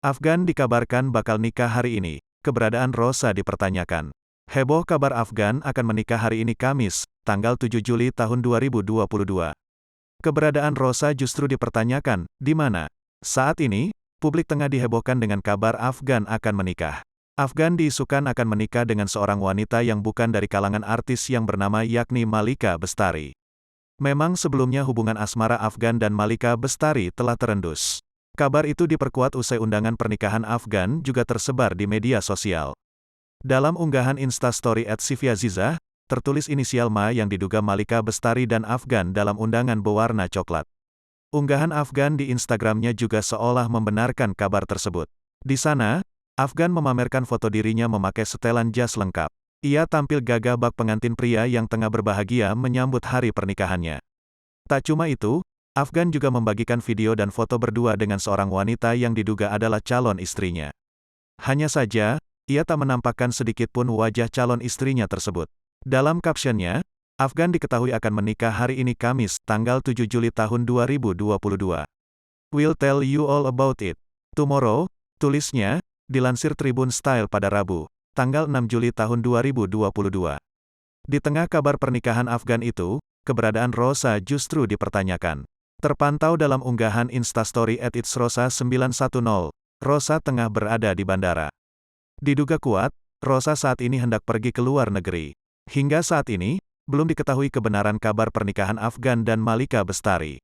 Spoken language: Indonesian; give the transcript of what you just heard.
Afgan dikabarkan bakal nikah hari ini. Keberadaan Rosa dipertanyakan. Heboh kabar Afgan akan menikah hari ini Kamis, tanggal 7 Juli tahun 2022. Keberadaan Rosa justru dipertanyakan, di mana? Saat ini, publik tengah dihebohkan dengan kabar Afgan akan menikah. Afgan diisukan akan menikah dengan seorang wanita yang bukan dari kalangan artis yang bernama yakni Malika Bestari. Memang sebelumnya hubungan asmara Afgan dan Malika Bestari telah terendus. Kabar itu diperkuat usai undangan pernikahan Afgan juga tersebar di media sosial. Dalam unggahan Instastory @Sivyaziza, tertulis inisial Ma yang diduga Malika Bestari dan Afgan dalam undangan berwarna coklat. Unggahan Afgan di Instagramnya juga seolah membenarkan kabar tersebut. Di sana, Afgan memamerkan foto dirinya memakai setelan jas lengkap. Ia tampil gagah bak pengantin pria yang tengah berbahagia menyambut hari pernikahannya. Tak cuma itu, Afgan juga membagikan video dan foto berdua dengan seorang wanita yang diduga adalah calon istrinya. Hanya saja, ia tak menampakkan sedikit pun wajah calon istrinya tersebut. Dalam captionnya, Afgan diketahui akan menikah hari ini Kamis, tanggal 7 Juli tahun 2022. "We'll tell you all about it tomorrow," tulisnya, dilansir Tribun Style pada Rabu, tanggal 6 Juli tahun 2022. Di tengah kabar pernikahan Afgan itu, keberadaan Rosa justru dipertanyakan. Terpantau dalam unggahan Instastory @itsrosa910, Rosa tengah berada di bandara. Diduga kuat, Rosa saat ini hendak pergi ke luar negeri. Hingga saat ini, belum diketahui kebenaran kabar pernikahan Afgan dan Malika Bestari.